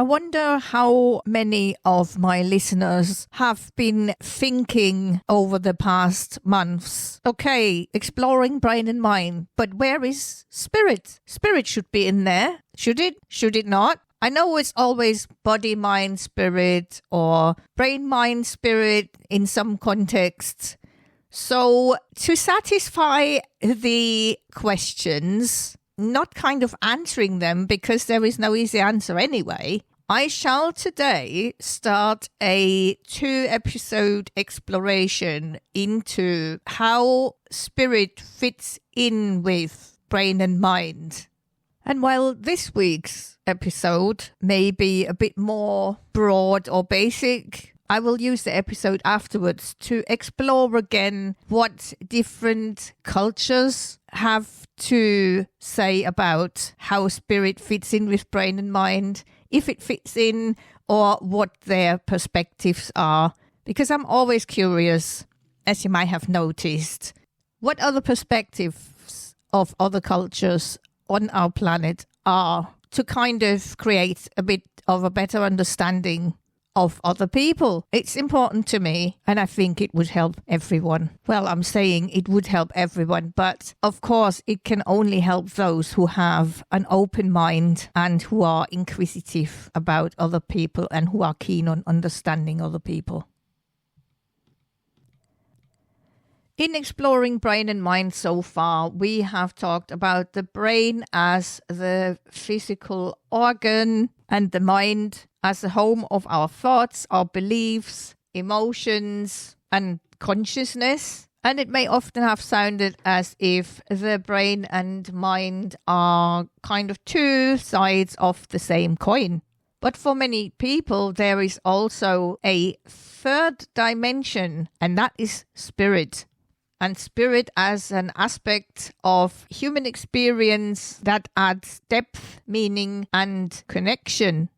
I wonder how many of my listeners have been thinking over the past months. Okay, exploring brain and mind, but where is spirit? Spirit should be in there. Should it? Should it not? I know it's always body, mind, spirit, or brain, mind, spirit in some contexts. So to satisfy the questions, not kind of answering them because there is no easy answer anyway, I shall today start a 2-episode exploration into how spirit fits in with brain and mind. And while this week's episode may be a bit more broad or basic, I will use the episode afterwards to explore again what different cultures have to say about how spirit fits in with brain and mind, if it fits in, or what their perspectives are. Because I'm always curious, as you might have noticed, what other perspectives of other cultures on our planet are, to kind of create a bit of a better understanding of other people. It's important to me, and I think it would help everyone. Well, I'm saying it would help everyone, but of course it can only help those who have an open mind and who are inquisitive about other people and who are keen on understanding other people. In exploring brain and mind so far, we have talked about the brain as the physical organ and the mind as the home of our thoughts, our beliefs, emotions, and consciousness. And it may often have sounded as if the brain and mind are kind of two sides of the same coin. But for many people, there is also a third dimension, and that is spirit. And spirit as an aspect of human experience that adds depth, meaning, and connection.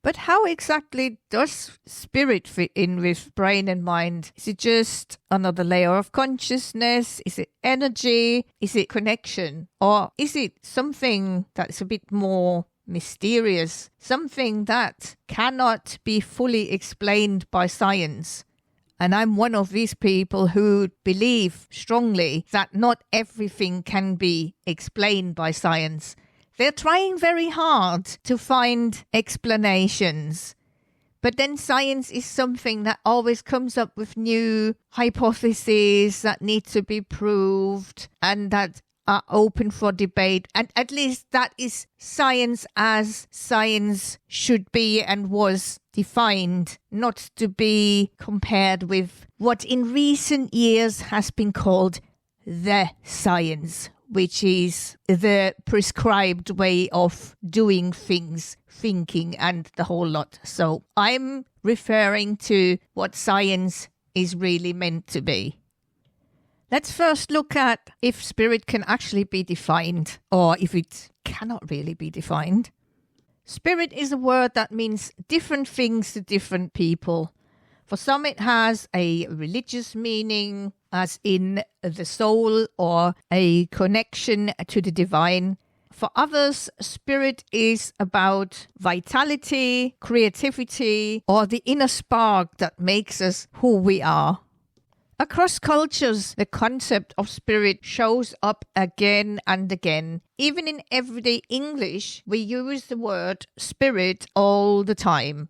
But how exactly does spirit fit in with brain and mind? Is it just another layer of consciousness? Is it energy? Is it connection? Or is it something that's a bit more mysterious? Something that cannot be fully explained by science? And I'm one of these people who believe strongly that not everything can be explained by science. They're trying very hard to find explanations. But then science is something that always comes up with new hypotheses that need to be proved and that are open for debate. And at least that is science as science should be and was defined, not to be compared with what in recent years has been called the science, which is the prescribed way of doing things, thinking, and the whole lot. So I'm referring to what science is really meant to be. Let's first look at if spirit can actually be defined, or if it cannot really be defined. Spirit is a word that means different things to different people. For some it has a religious meaning, as in the soul or a connection to the divine. For others, spirit is about vitality, creativity, or the inner spark that makes us who we are. Across cultures, the concept of spirit shows up again and again. Even in everyday English, we use the word spirit all the time.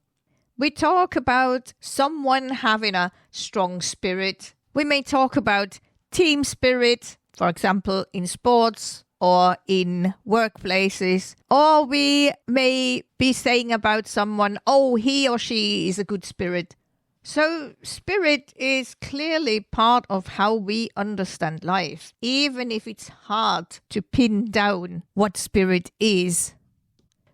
We talk about someone having a strong spirit. We may talk about team spirit, for example, in sports or in workplaces. Or we may be saying about someone, oh, he or she is a good spirit. So spirit is clearly part of how we understand life, even if it's hard to pin down what spirit is.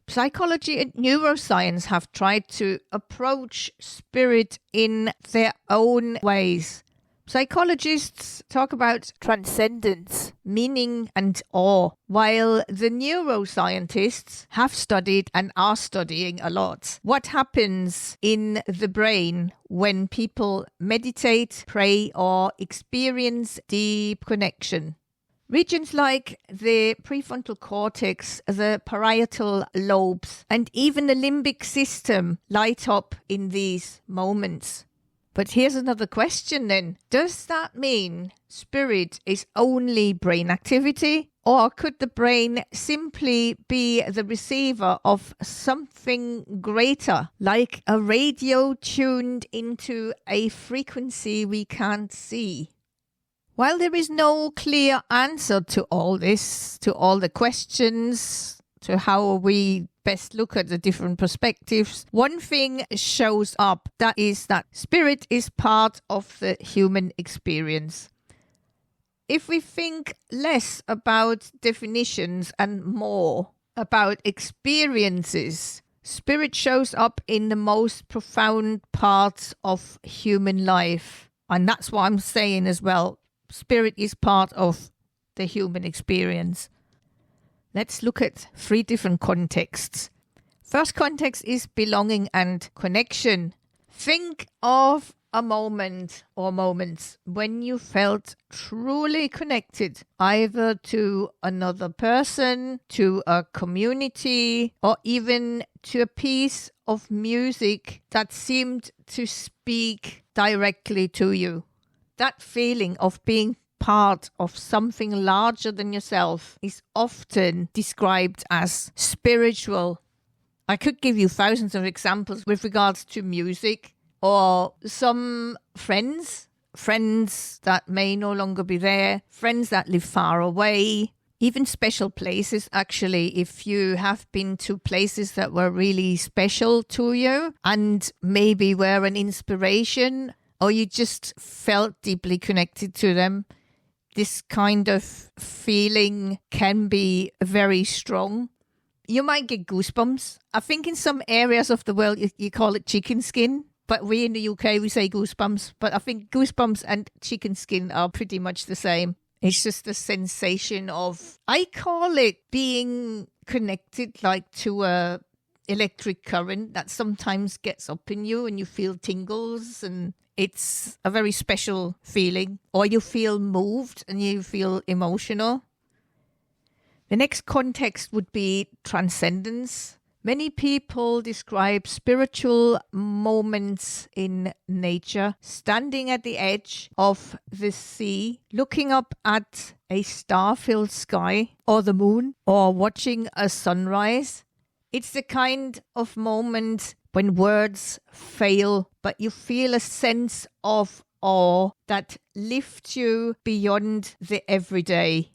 Psychology and neuroscience have tried to approach spirit in their own ways. Psychologists talk about transcendence, meaning and awe, while the neuroscientists have studied and are studying a lot what happens in the brain when people meditate, pray, or experience deep connection. Regions like the prefrontal cortex, the parietal lobes, and even the limbic system light up in these moments. But here's another question then. Does that mean spirit is only brain activity? Or could the brain simply be the receiver of something greater, like a radio tuned into a frequency we can't see? While there is no clear answer to all this, to all the questions, to how we best look at the different perspectives, one thing shows up, that is that spirit is part of the human experience. If we think less about definitions and more about experiences, spirit shows up in the most profound parts of human life. And that's what I'm saying as well. Spirit is part of the human experience. Let's look at 3 different contexts. First context is belonging and connection. Think of a moment or moments when you felt truly connected, either to another person, to a community, or even to a piece of music that seemed to speak directly to you. That feeling of being part of something larger than yourself is often described as spiritual. I could give you thousands of examples with regards to music, or some friends that may no longer be there, friends that live far away, even special places. Actually, if you have been to places that were really special to you and maybe were an inspiration, or you just felt deeply connected to them, this kind of feeling can be very strong. You might get goosebumps. I think in some areas of the world you call it chicken skin, but we in the UK we say goosebumps. But I think goosebumps and chicken skin are pretty much the same. It's just a sensation of, I call it being connected like to a electric current that sometimes gets up in you and you feel tingles, and it's a very special feeling. Or you feel moved and you feel emotional. The next context would be transcendence. Many people describe spiritual moments in nature, standing at the edge of the sea, looking up at a star-filled sky or the moon, or watching a sunrise. It's the kind of moment when words fail, but you feel a sense of awe that lifts you beyond the everyday.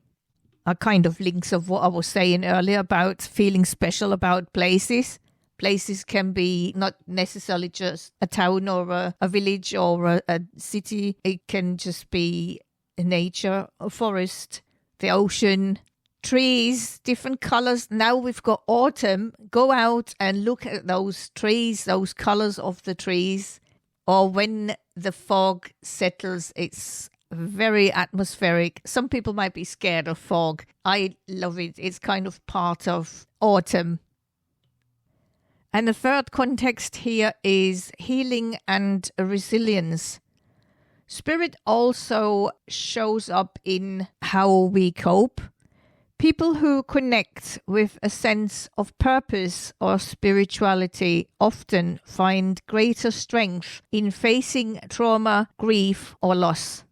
A kind of links of what I was saying earlier about feeling special about places. Places can be not necessarily just a town or a village or a city. It can just be nature, a forest, the ocean, trees, different colors. Now we've got autumn. Go out and look at those trees, those colors of the trees. Or when the fog settles, it's very atmospheric. Some people might be scared of fog. I love it. It's kind of part of autumn. And the third context here is healing and resilience. Spirit also shows up in how we cope. People who connect with a sense of purpose or spirituality often find greater strength in facing trauma, grief, or loss.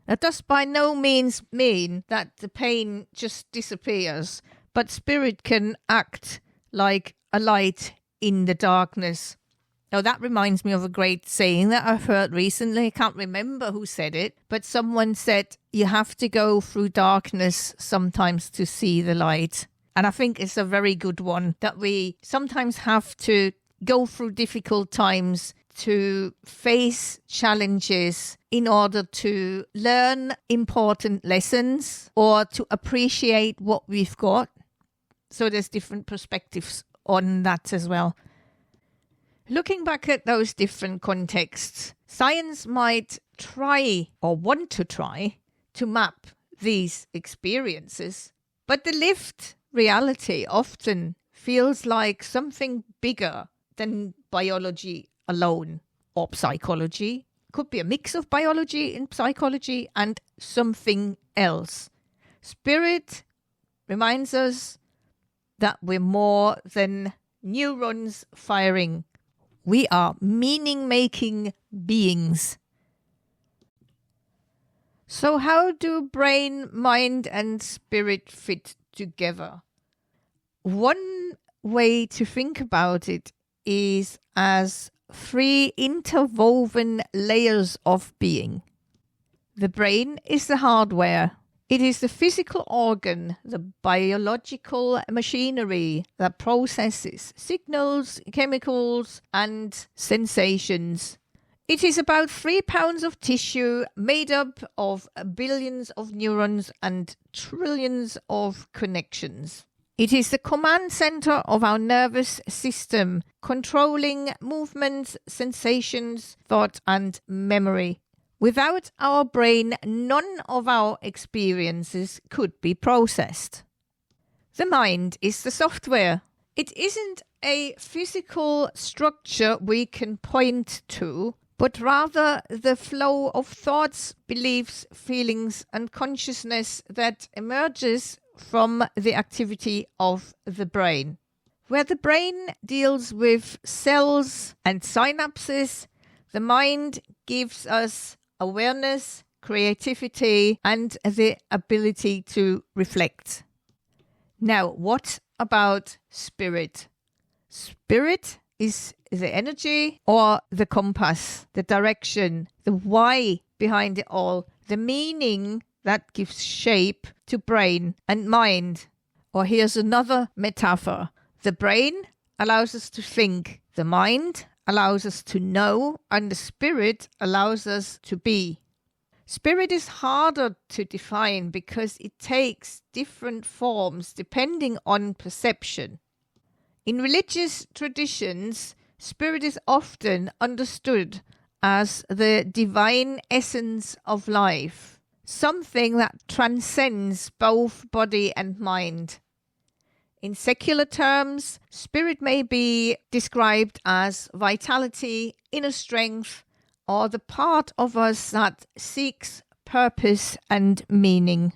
That does by no means mean that the pain just disappears, but spirit can act like a light in the darkness. Now that reminds me of a great saying that I've heard recently. I can't remember who said it, but someone said you have to go through darkness sometimes to see the light. And I think it's a very good one, that we sometimes have to go through difficult times to face challenges in order to learn important lessons or to appreciate what we've got. So there's different perspectives on that as well. Looking back at those different contexts, science might try or want to try to map these experiences, but the lived reality often feels like something bigger than biology alone or psychology. Could be a mix of biology and psychology and something else. Spirit reminds us that we're more than neurons firing. We are meaning-making beings. So how do brain, mind, and spirit fit together? One way to think about it is as three interwoven layers of being. The brain is the hardware. It is the physical organ, the biological machinery that processes signals, chemicals, and sensations. It is about 3 pounds of tissue made up of billions of neurons and trillions of connections. It is the command center of our nervous system, controlling movements, sensations, thought, and memory. Without our brain, none of our experiences could be processed. The mind is the software. It isn't a physical structure we can point to, but rather the flow of thoughts, beliefs, feelings, and consciousness that emerges from the activity of the brain. Where the brain deals with cells and synapses, the mind gives us awareness, creativity, and the ability to reflect. Now, what about spirit? Spirit is the energy or the compass, the direction, the why behind it all, the meaning that gives shape to brain and mind. Or here's another metaphor. The brain allows us to think, the mind allows us to know, and the spirit allows us to be. Spirit is harder to define because it takes different forms depending on perception. In religious traditions, spirit is often understood as the divine essence of life, something that transcends both body and mind. In secular terms, spirit may be described as vitality, inner strength, or the part of us that seeks purpose and meaning.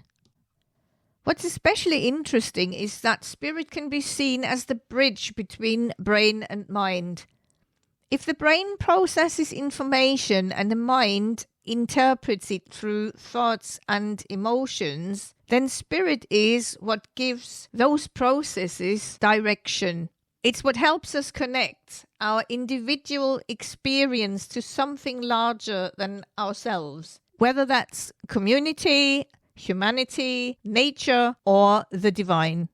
What's especially interesting is that spirit can be seen as the bridge between brain and mind. If the brain processes information and the mind interprets it through thoughts and emotions, then spirit is what gives those processes direction. It's what helps us connect our individual experience to something larger than ourselves, whether that's community, humanity, nature, or the divine.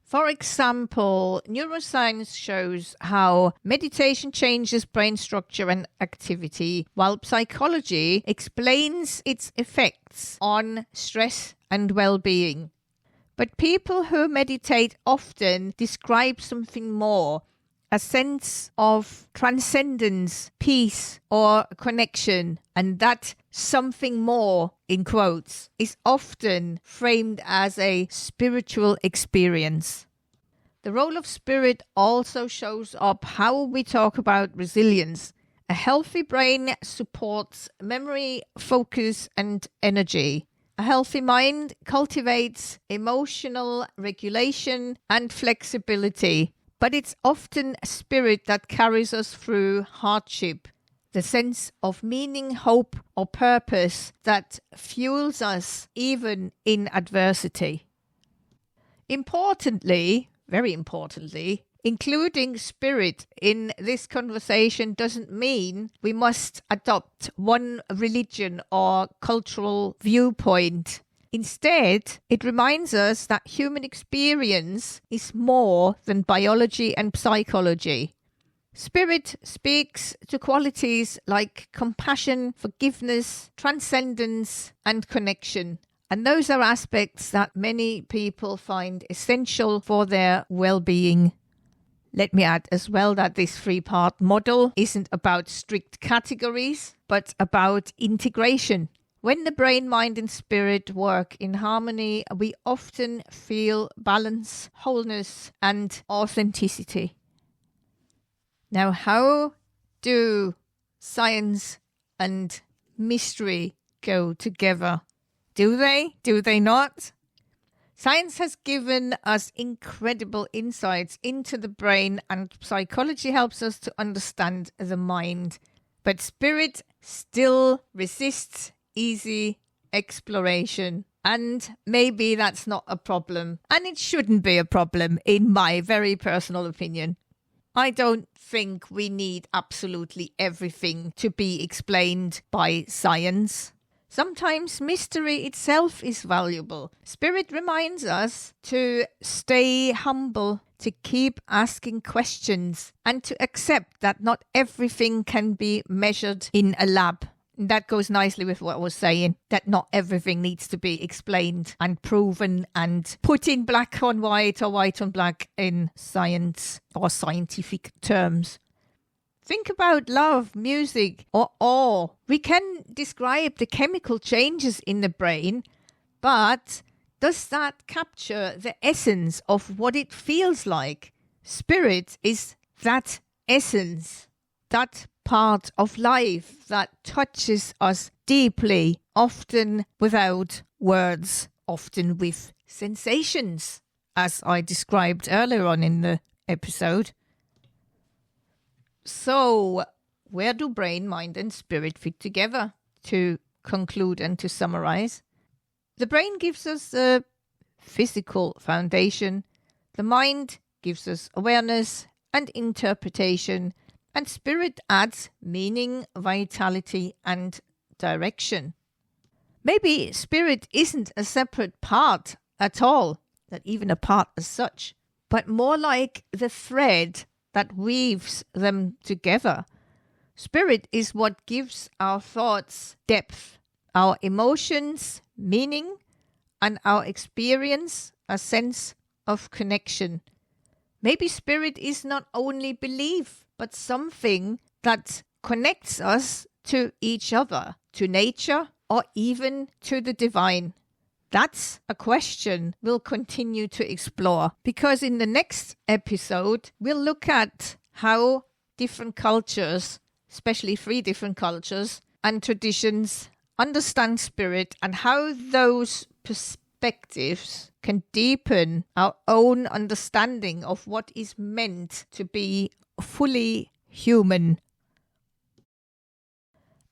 For example, neuroscience shows how meditation changes brain structure and activity, while psychology explains its effects on stress and well-being. But people who meditate often describe something more, a sense of transcendence, peace, or connection, and that something more, in quotes, is often framed as a spiritual experience. The role of spirit also shows up how we talk about resilience. A healthy brain supports memory, focus, and energy. A healthy mind cultivates emotional regulation and flexibility, but it's often spirit that carries us through hardship, the sense of meaning, hope, or purpose that fuels us even in adversity. Importantly, very importantly, including spirit in this conversation doesn't mean we must adopt one religion or cultural viewpoint. Instead, it reminds us that human experience is more than biology and psychology. Spirit speaks to qualities like compassion, forgiveness, transcendence, and connection. And those are aspects that many people find essential for their well-being. Let me add as well that this three-part model isn't about strict categories, but about integration. When the brain, mind, and spirit work in harmony, we often feel balance, wholeness, and authenticity. Now, how do science and mystery go together? Do they? Do they not? Science has given us incredible insights into the brain, and psychology helps us to understand the mind. But spirit still resists easy exploration. And maybe that's not a problem. And it shouldn't be a problem, in my very personal opinion. I don't think we need absolutely everything to be explained by science. Sometimes mystery itself is valuable. Spirit reminds us to stay humble, to keep asking questions, and to accept that not everything can be measured in a lab. That goes nicely with what I was saying, that not everything needs to be explained and proven and put in black on white or white on black in science or scientific terms. Think about love, music, or awe. We can describe the chemical changes in the brain, but does that capture the essence of what it feels like? Spirit is that essence, that part of life that touches us deeply, often without words, often with sensations, as I described earlier on in the episode. So, where do brain, mind, and spirit fit together? To conclude and to summarize, the brain gives us a physical foundation, the mind gives us awareness and interpretation, and spirit adds meaning, vitality, and direction. Maybe spirit isn't a separate part at all, not even a part as such, but more like the thread that weaves them together. Spirit is what gives our thoughts depth, our emotions meaning, and our experience a sense of connection. Maybe spirit is not only belief, but something that connects us to each other, to nature, or even to the divine. That's a question we'll continue to explore, because in the next episode, we'll look at how different cultures, especially 3 different cultures and traditions, understand spirit and how those perspectives can deepen our own understanding of what is meant to be fully human.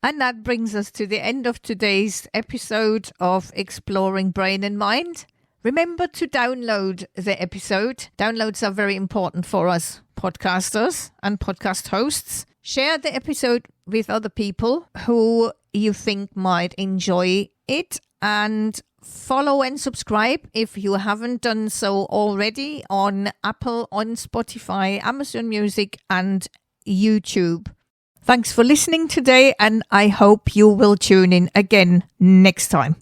And that brings us to the end of today's episode of Exploring Brain and Mind. Remember to download the episode. Downloads are very important for us podcasters and podcast hosts. Share the episode with other people who you think might enjoy it, and follow and subscribe if you haven't done so already on Apple, on Spotify, Amazon Music, and YouTube. Thanks for listening today, and I hope you will tune in again next time.